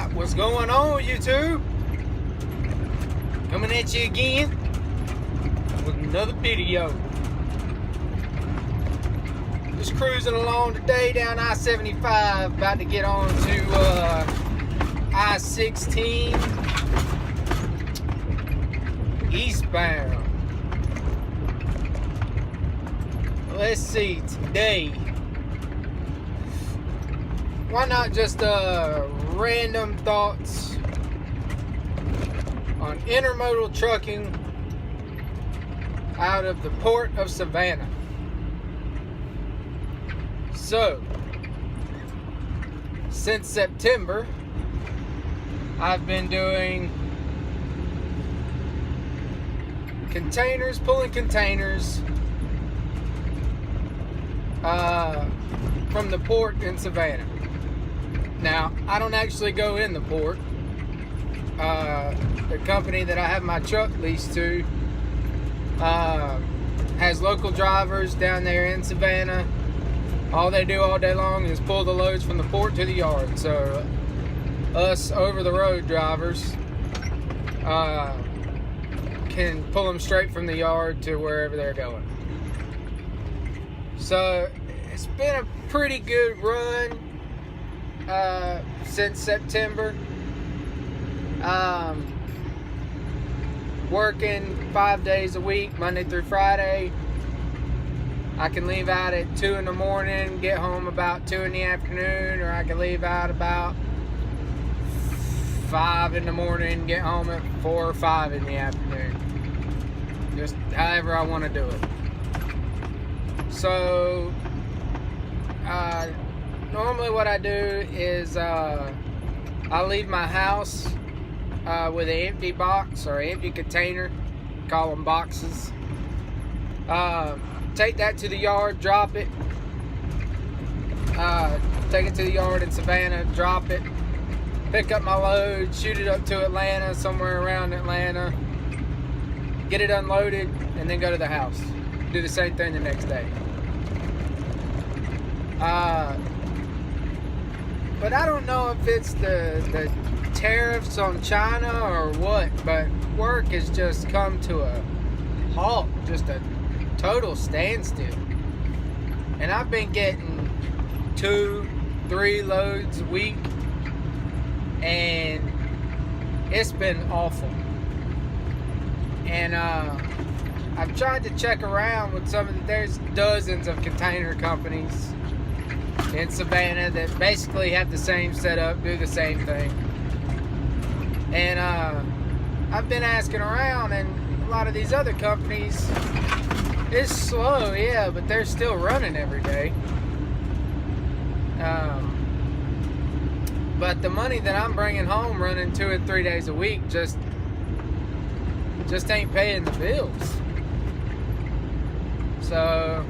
Alright, what's going on, YouTube? Coming at you again with another video. Just cruising along today down I-75, about to get on to I-16 eastbound. Let's see, today, why not just random thoughts on intermodal trucking out of the port of Savannah. So, since September, I've been doing containers, pulling containers from the port in Savannah. Now, I don't actually go in the port. The company that I have my truck leased to has local drivers down there in Savannah. All they do all day long is pull the loads from the port to the yard. So us over-the-road drivers can pull them straight from the yard to wherever they're going. So it's been a pretty good run since September. Working 5 days a week, Monday through Friday. I can leave out at 2 in the morning, get home about 2 in the afternoon, or I can leave out about 5 in the morning, get home at 4 or 5 in the afternoon. Just however I want to do it. So normally what I do is I leave my house with an empty box or empty container, call them boxes. Take that to the yard, drop it. Take it to the yard in Savannah, drop it. Pick up my load, shoot it up to Atlanta, somewhere around Atlanta. Get it unloaded, and then go to the house. Do the same thing the next day. But I don't know if it's the tariffs on China or what, but work has just come to a halt, just a total standstill. And I've been getting 2-3 loads a week, and it's been awful. And I've tried to check around with there's dozens of container companies in Savannah that basically have the same setup, do the same thing. And I've been asking around, and a lot of these other companies, it's slow, yeah, but they're still running every day. But the money that I'm bringing home running 2 or 3 days a week just ain't paying the bills. So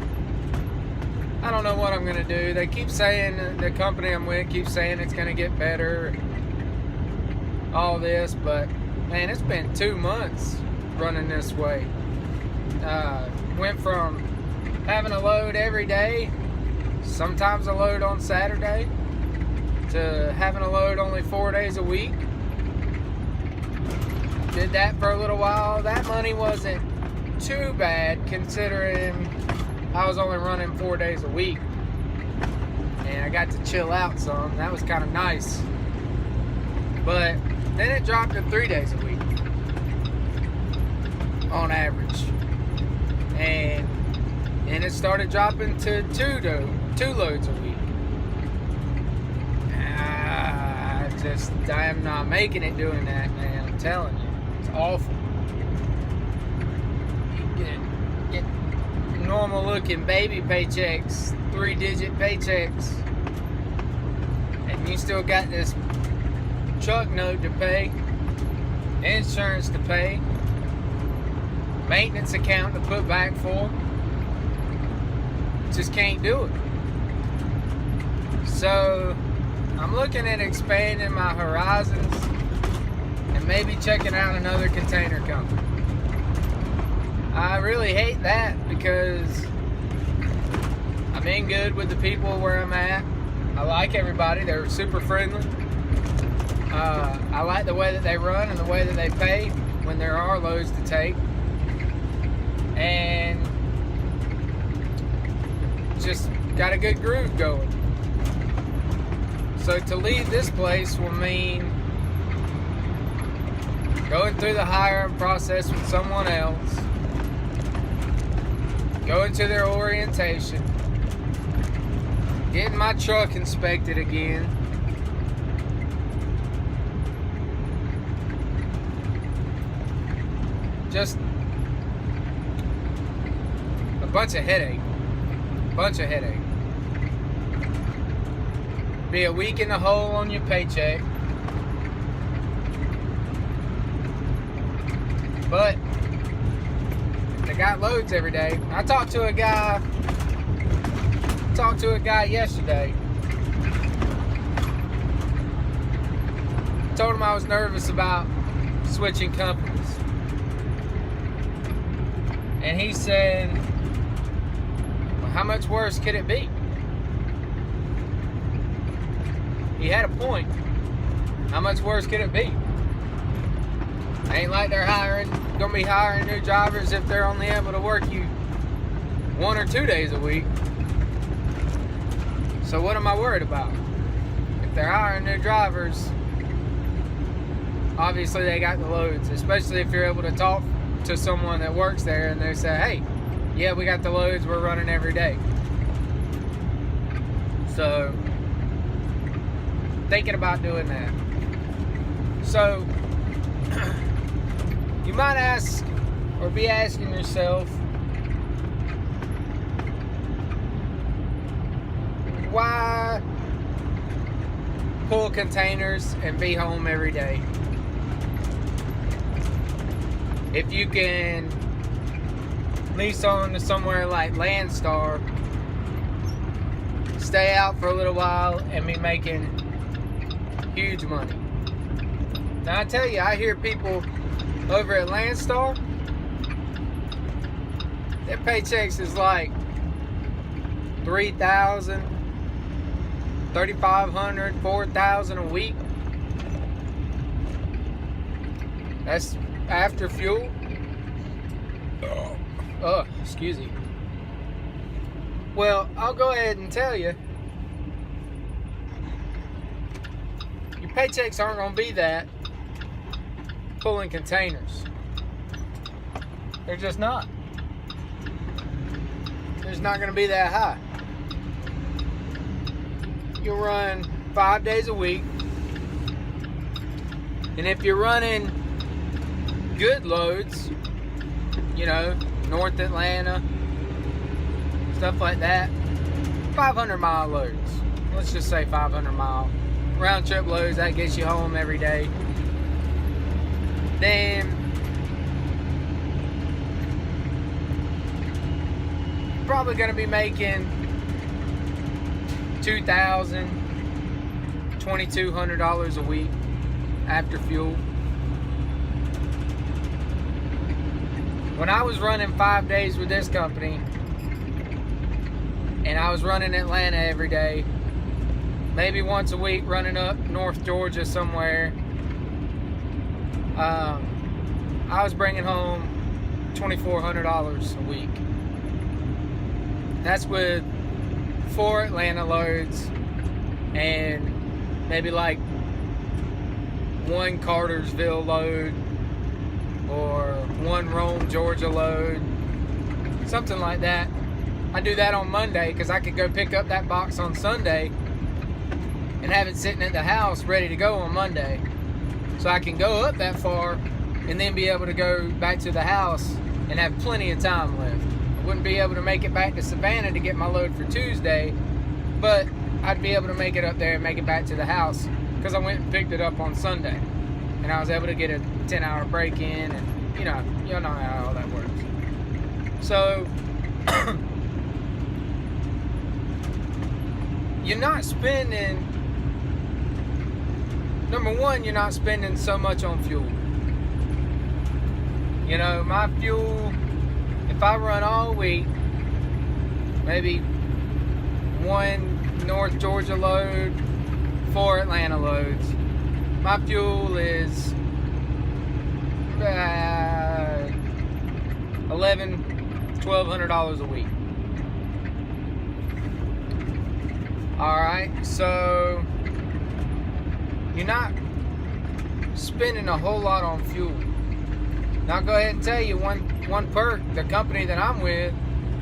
I don't know what I'm gonna do. They keep saying, the company I'm with keeps saying it's gonna get better, all this, but man, it's been 2 months running this way. Went from having a load every day, sometimes a load on Saturday, to having a load only 4 days a week. Did that for a little while. That money wasn't too bad considering I was only running 4 days a week, and I got to chill out some. That was kind of nice. But then it dropped to 3 days a week on average, and it started dropping to 2 loads a week. I am not making it doing that, man. I'm telling you, it's awful. You get normal looking baby paychecks, 3-digit paychecks, and you still got this truck note to pay, insurance to pay, maintenance account to put back for. Just can't do it. So I'm looking at expanding my horizons and maybe checking out another container company. I really hate that because I'm in good with the people where I'm at. I like everybody. They're super friendly. I like the way that they run and the way that they pay when there are loads to take. And just got a good groove going. So to leave this place will mean going through the hiring process with someone else, going to their orientation, getting my truck inspected again, just a bunch of headache. Be a week in the hole on your paycheck. But they got loads every day. I talked to a guy yesterday. Told him I was nervous about switching companies. And he said, well, how much worse could it be? He had a point. How much worse could it be? Ain't like they're gonna be hiring new drivers if they're only able to work you 1 or 2 days a week. So what am I worried about? If they're hiring new drivers, obviously they got the loads, especially if you're able to talk to someone that works there and they say, hey, yeah, we got the loads, we're running every day. So thinking about doing that. So you might ask or be asking yourself, why pull containers and be home every day if you can lease on to somewhere like Landstar, stay out for a little while and be making huge money? Now I tell you, I hear people over at Landstar, their paychecks is like $3,000, $3,500, $4,000 a week. That's after fuel. Oh, excuse me. Well, I'll go ahead and tell you, your paychecks aren't going to be that pulling containers. They're just not. It's not going to be that high. You'll run 5 days a week, and if you're running good loads, you know, North Atlanta, stuff like that, 500-mile loads. Let's just say 500-mile round trip loads. That gets you home every day. Then probably going to be making $2,000, $2,200 a week after fuel. When I was running 5 days with this company, and I was running Atlanta every day, maybe once a week running up North Georgia somewhere, I was bringing home $2,400 a week. That's with 4 Atlanta loads and maybe like 1 Cartersville load or 1 Rome, Georgia load, something like that. I do that on Monday because I could go pick up that box on Sunday and have it sitting at the house ready to go on Monday. So I can go up that far and then be able to go back to the house and have plenty of time left. I wouldn't be able to make it back to Savannah to get my load for Tuesday, but I'd be able to make it up there and make it back to the house because I went and picked it up on Sunday. And I was able to get a 10-hour break in, and you know how all that works. So you're not spending, number one, you're not spending so much on fuel. You know, my fuel, if I run all week, maybe 1 North Georgia load, 4 Atlanta loads, my fuel is $1,200 a week. Alright, so you're not spending a whole lot on fuel. Now I'll go ahead and tell you one perk. The company that I'm with,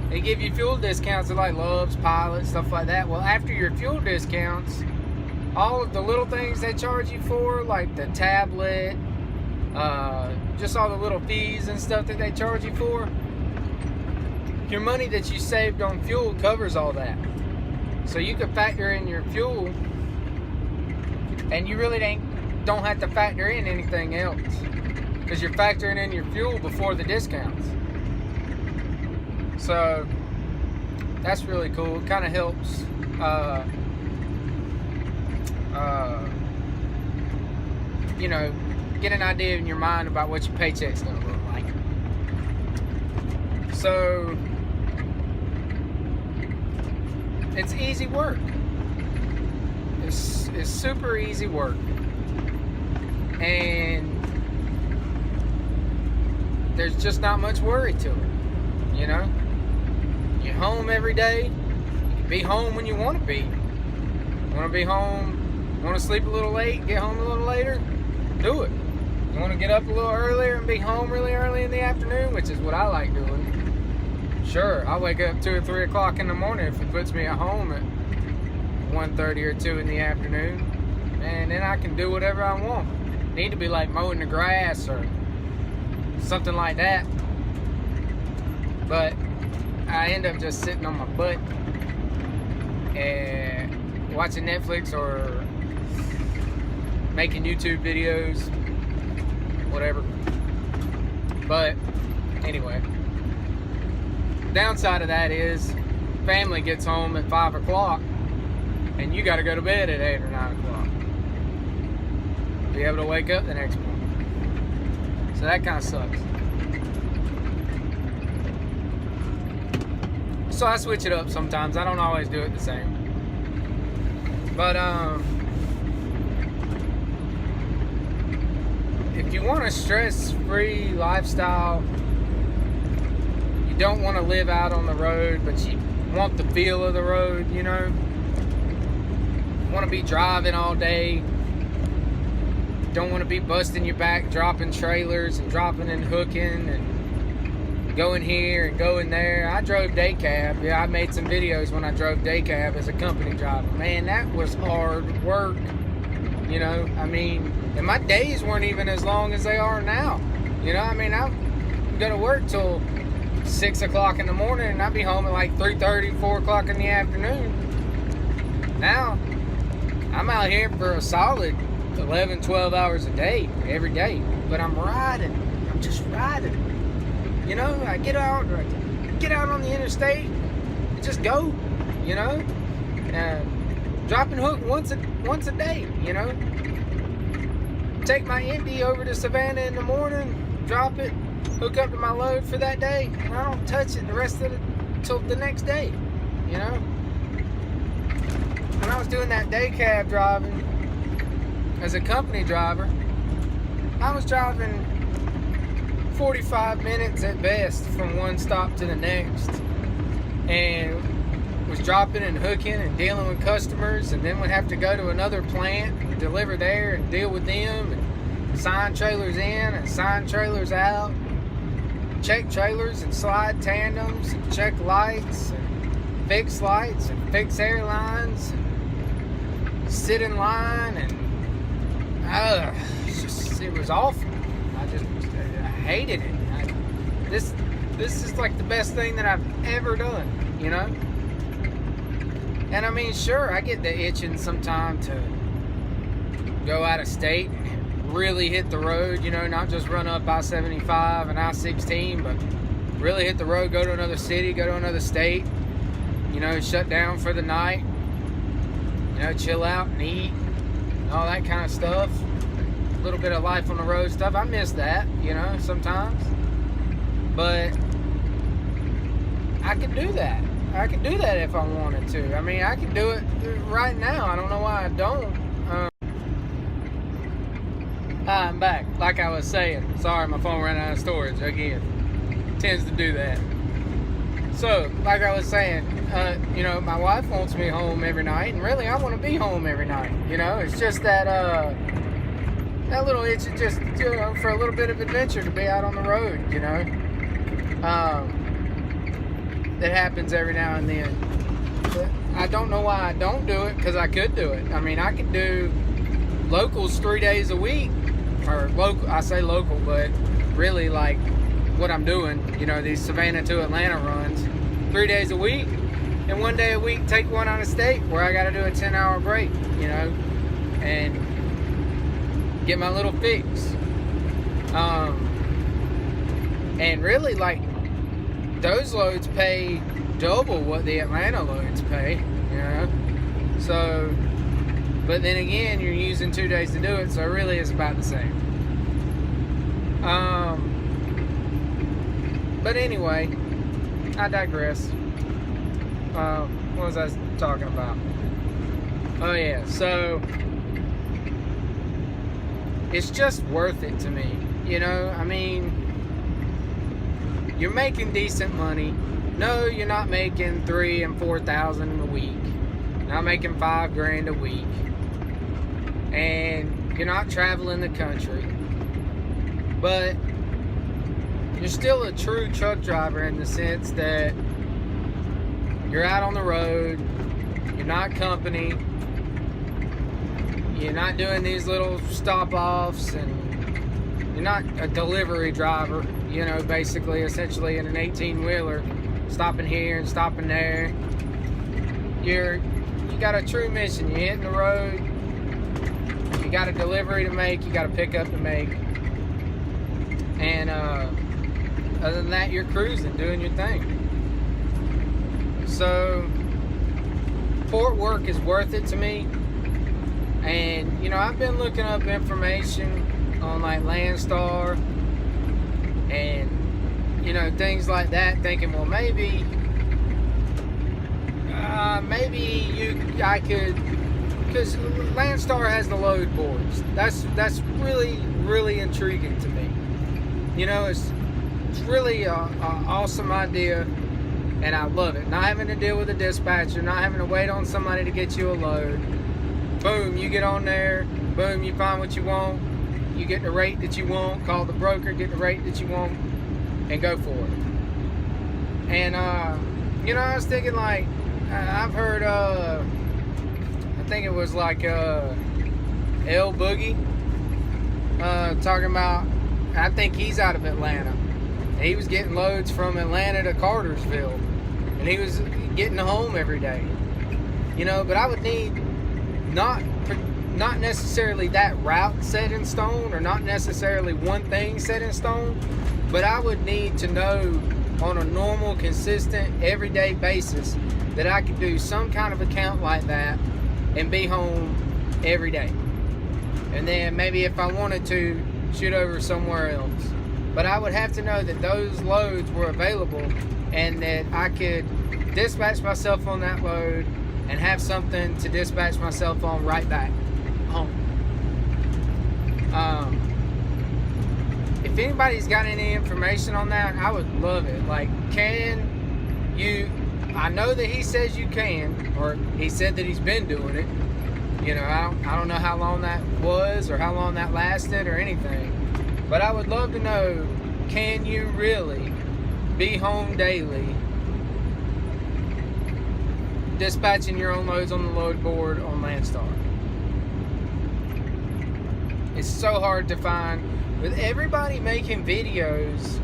they give you fuel discounts at like Love's, Pilot, stuff like that. Well, after your fuel discounts, all of the little things they charge you for, like the tablet, just all the little fees and stuff that they charge you for, your money that you saved on fuel covers all that. So you can factor in your fuel, and you really don't have to factor in anything else, because you're factoring in your fuel before the discounts. So that's really cool. It kind of helps you know, get an idea in your mind about what your paycheck's gonna look like. So it's easy work. It's super easy work, and there's just not much worry to it. You know, you're home every day. You can be home when you want to be. Want to be home? Want to sleep a little late? Get home a little later? Do it. You want to get up a little earlier and be home really early in the afternoon, which is what I like doing. Sure, I'll wake up 2 or 3 o'clock in the morning if it puts me at home at 1:30 or 2 in the afternoon, and then I can do whatever I want. Need to be like mowing the grass or something like that, but I end up just sitting on my butt and watching Netflix or making YouTube videos, whatever. But anyway, the downside of that is family gets home at 5 o'clock and you got to go to bed at 8 or 9 o'clock. Be able to wake up the next morning. So that kind of sucks. So I switch it up sometimes. I don't always do it the same. But if you want a stress-free lifestyle, you don't want to live out on the road, but you want the feel of the road, you know? You want to be driving all day. Don't want to be busting your back, dropping trailers and dropping and hooking and going here and going there. I drove day cab. Yeah, I made some videos when I drove day cab as a company driver. Man, that was hard work. You know, I mean, and my days weren't even as long as they are now. You know, I mean, I go to work till 6 o'clock in the morning and I'd be home at like 3:30, 4 o'clock in the afternoon. Now, I'm out here for a solid 11, 12 hours a day, every day. But I'm riding. I'm just riding. You know, I get out on the interstate and just go, you know. Drop and hook once a day, you know. Take my Indy over to Savannah in the morning, drop it, hook up to my load for that day, and I don't touch it the rest of it till the next day, you know. When I was doing that day cab driving as a company driver, I was driving 45 minutes at best from one stop to the next, and was dropping and hooking and dealing with customers, and then would have to go to another plant and deliver there and deal with them and sign trailers in and sign trailers out, check trailers and slide tandems and check lights and fix airlines and sit in line, and it was awful. I hated it. This is like the best thing that I've ever done, you know. And I mean, sure, I get the itching sometime to go out of state and really hit the road, you know, not just run up I-75 and I-16, but really hit the road, go to another city, go to another state, you know, shut down for the night, you know, chill out and eat, and all that kind of stuff. A little bit of life on the road stuff. I miss that, you know, sometimes. But I could do that. I could do that if I wanted to. I mean, I can do it right now. I don't know why I don't. I'm back. Like I was saying. Sorry, my phone ran out of storage again. Tends to do that. So, like I was saying, my wife wants me home every night, and really, I want to be home every night. It's just that little itch, just for a little bit of adventure to be out on the road. That happens every now and then. But I don't know why I don't do it, because I could do it. I mean, I could do locals 3 days a week, or local. I say local, but really like what I'm doing. These Savannah to Atlanta runs 3 days a week, and 1 day a week take one out of state where I got to do a 10-hour break. And get my little fix. And really, like, those loads pay double what the Atlanta loads pay, So, but then again, you're using 2 days to do it, so it really is about the same. But anyway, I digress. What was I talking about? Oh yeah, so it's just worth it to me, I mean, you're making decent money. No, you're not making $3,000 and $4,000 a week. You're not making $5,000 a week, and you're not traveling the country. But you're still a true truck driver in the sense that you're out on the road. You're not company. You're not doing these little stop-offs, and you're not a delivery driver, basically, essentially in an 18-wheeler, stopping here and stopping there. You got a true mission. You're hitting the road. You got a delivery to make. You got a pickup to make. And other than that, you're cruising, doing your thing. So, port work is worth it to me. And, I've been looking up information on, like, Landstar and, things like that, thinking, well, maybe I could, because Landstar has the load boards. That's really, really intriguing to me. It's really a awesome idea, and I love it. Not having to deal with a dispatcher, not having to wait on somebody to get you a load. Boom, you get on there. Boom, you find what you want. You get the rate that you want. Call the broker, get the rate that you want, and go for it. And, I was thinking, like, I've heard, I think it was like L Boogie talking about, I think he's out of Atlanta. And he was getting loads from Atlanta to Cartersville. And he was getting home every day. But I would need not necessarily that route set in stone, or not necessarily one thing set in stone, but I would need to know on a normal, consistent, everyday basis that I could do some kind of account like that and be home every day. And then maybe if I wanted to, shoot over somewhere else. But I would have to know that those loads were available and that I could dispatch myself on that load and have something to dispatch myself on right back home. If anybody's got any information on that, I would love it. Like, can you, I know that he says you can, or he said that he's been doing it. I don't know how long that was or how long that lasted or anything. But I would love to know, can you really be home daily dispatching your own loads on the load board on Landstar? It's so hard to find. With everybody making videos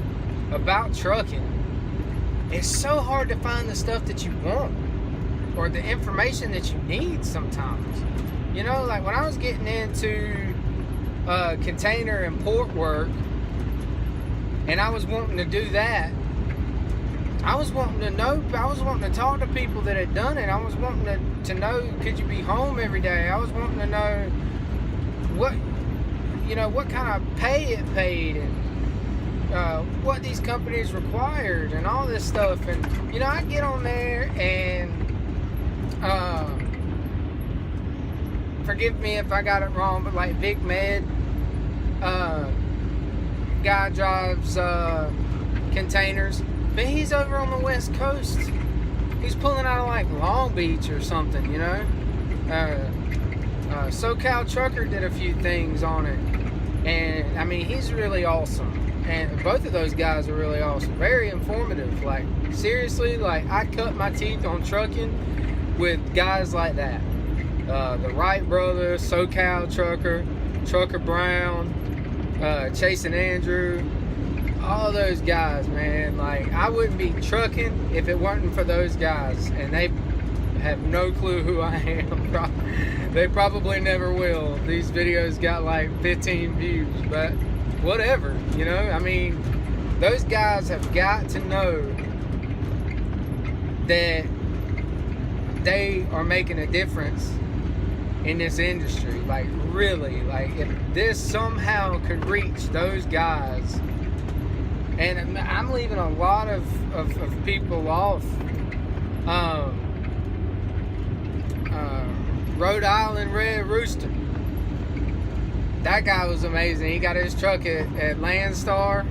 about trucking, it's so hard to find the stuff that you want or the information that you need sometimes. Like when I was getting into container and port work, and I was wanting to do that, I was wanting to know, I was wanting to talk to people that had done it. I was wanting to know, could you be home every day? I was wanting to know what kind of pay it paid, and what these companies required, and all this stuff. And I get on there, and forgive me if I got it wrong, but like Vic Med, Guy drives containers, but he's over on the West Coast. He's pulling out of like Long Beach or something, you know. SoCal Trucker did a few things on it, and I mean, he's really awesome. And both of those guys are really awesome, very informative. Like, seriously, like, I cut my teeth on trucking with guys like that. The Wright brothers, SoCal Trucker, Trucker Brown, Chase and Andrew, all those guys, man. Like, I wouldn't be trucking if it wasn't for those guys, and they have no clue who I am. They probably never will. These videos got like 15 views, but whatever, you know. I mean, those guys have got to know that they are making a difference in this industry. Like, really, like, if this somehow could reach those guys, and I'm leaving a lot of people off. Rhode Island Red Rooster, that guy was amazing. He got his truck at Landstar.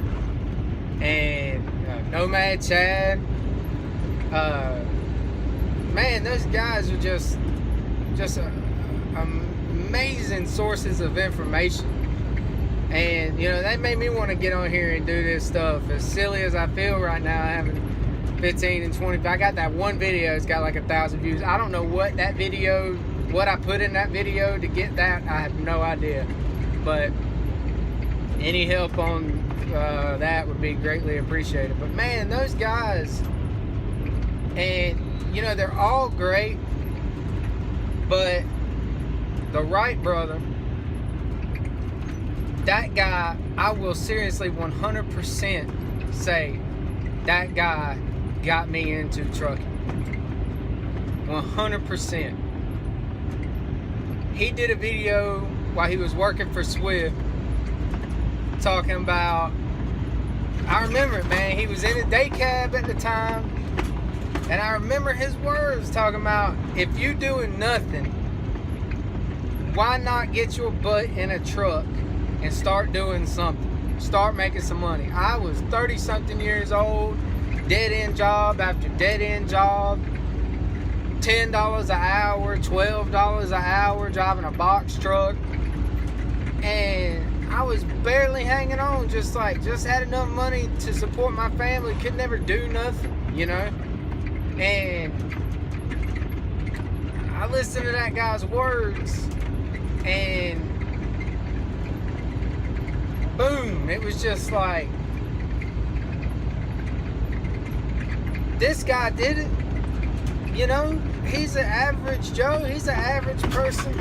And Nomad Chad, man, those guys are just amazing sources of information. And, you know, that made me want to get on here and do this stuff. As silly as I feel right now, having 15 and 20. I got that one video, it's got like 1,000 views. I don't know what that video, what I put in that video to get that. I have no idea. But any help on that would be greatly appreciated. But man, those guys, and you know, they're all great, but the Wright brother, that guy, I will seriously 100% say that guy got me into trucking. 100%. He did a video while he was working for Swift talking about, I remember it, man, he was in a day cab at the time, and I remember his words talking about, if you doing nothing, why not get your butt in a truck and start doing something, start making some money. I was 30 something years old, dead end job after dead end job, $10 an hour, $12 an hour, driving a box truck, and I was barely hanging on, just had enough money to support my family, could never do nothing, you know. And I listened to that guy's words, and boom, it was just like, this guy did it, you know. He's an average Joe, he's an average person,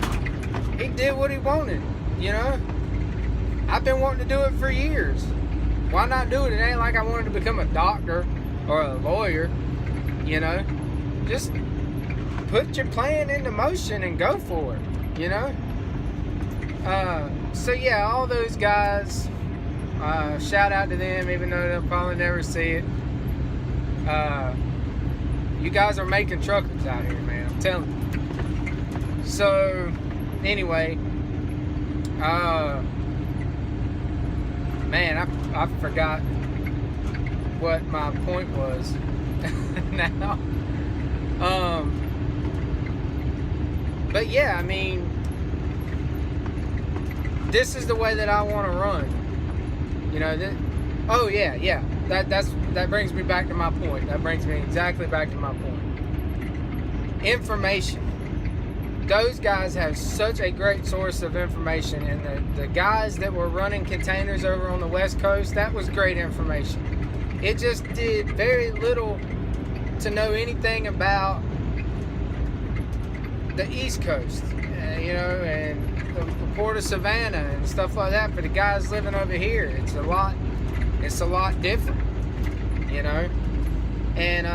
he did what he wanted, you know. I've been wanting to do it for years. Why not do it? It ain't like I wanted to become a doctor or a lawyer, you know. Just put your plan into motion and go for it, you know. So yeah, all those guys, shout out to them, even though they'll probably never see it. You guys are making truckers out here, man, I'm telling you. So anyway, man, I forgot what my point was now. But yeah, I mean, this is the way that I want to run. You know, oh yeah. That brings me back to my point. That brings me exactly back to my point. Information. Those guys have such a great source of information, and the guys that were running containers over on the West Coast, that was great information. It just did very little to know anything about the East Coast, you know, and the port of Savannah and stuff like that. For the guys living over here, it's a lot different, you know. And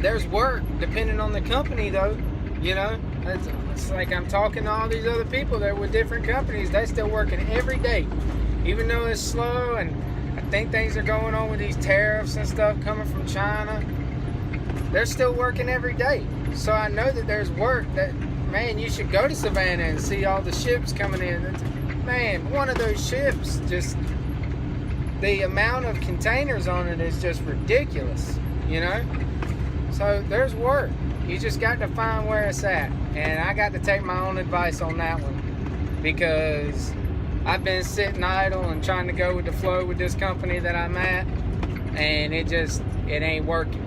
there's work depending on the company, though, you know. It's like I'm talking to all these other people that with different companies. They're still working every day, even though it's slow, and I think things are going on with these tariffs and stuff coming from China. They're still working every day. So I know that there's work that, man, you should go to Savannah and see all the ships coming in. man, one of those ships, just the amount of containers on it is just ridiculous, you know? So there's work. You just got to find where it's at. And I got to take my own advice on that one, because I've been sitting idle and trying to go with the flow with this company that I'm at, and it ain't working.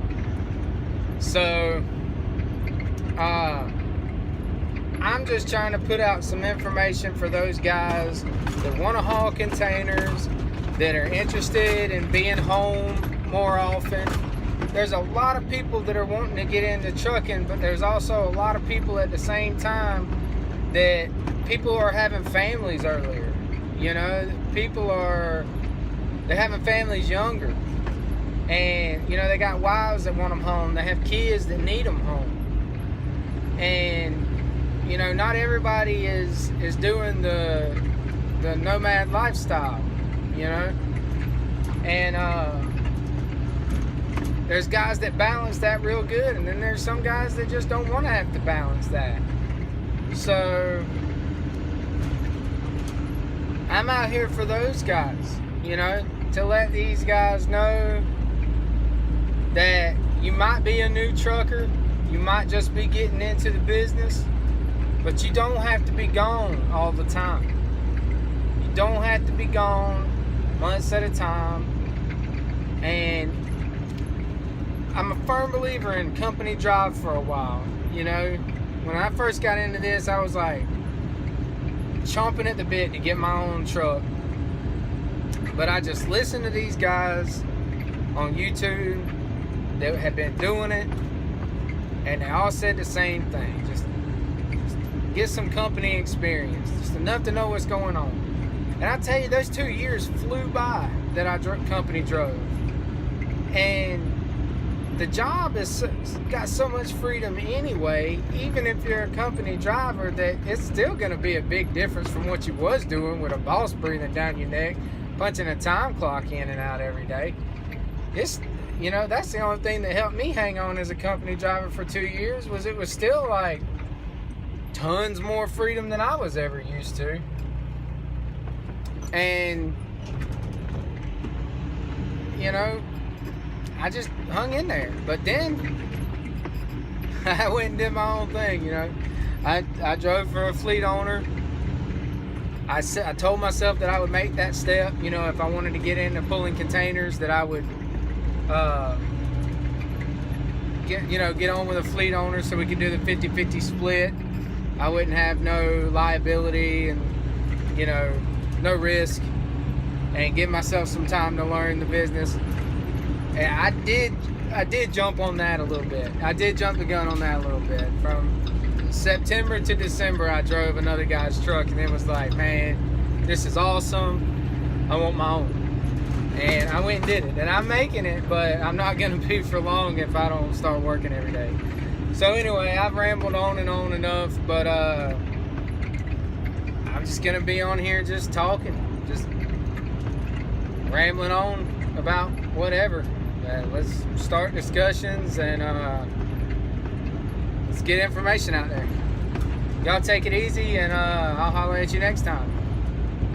So I'm just trying to put out some information for those guys that want to haul containers, that are interested in being home more often. There's a lot of people that are wanting to get into trucking, but there's also a lot of people at the same time that people are having families earlier. You know, they're having families younger. And, you know, they got wives that want them home. They have kids that need them home. And, you know, not everybody is doing the nomad lifestyle, you know. And there's guys that balance that real good, and then there's some guys that just don't want to have to balance that. So I'm out here for those guys, you know, to let these guys know that you might be a new trucker, you might just be getting into the business, but you don't have to be gone all the time. You don't have to be gone months at a time. And I'm a firm believer in company drive for a while. You know, when I first got into this, I was like chomping at the bit to get my own truck. But I just listened to these guys on YouTube that have been doing it, and they all said the same thing. Just get some company experience, just enough to know what's going on. And I tell you, those 2 years flew by that I company drove. And the job has got so much freedom anyway, even if you're a company driver, that it's still going to be a big difference from what you was doing with a boss breathing down your neck, punching a time clock in and out every day. It's, you know, that's the only thing that helped me hang on as a company driver for 2 years, was it was still like tons more freedom than I was ever used to. And, you know, I just hung in there. But then I went and did my own thing, you know. I drove for a fleet owner. I told myself that I would make that step, you know, if I wanted to get into pulling containers, that I would get on with a fleet owner so we could do the 50-50 split. I wouldn't have no liability and, you know, no risk, and give myself some time to learn the business. And I did jump on that a little bit. I did jump the gun on that a little bit. From September to December, I drove another guy's truck, and it was like, man, this is awesome. I want my own. And I went and did it. And I'm making it, but I'm not going to be for long if I don't start working every day. So anyway, I've rambled on and on enough, but I'm just going to be on here just talking, just rambling on about whatever. Let's start discussions, and let's get information out there. Y'all take it easy, and I'll holler at you next time.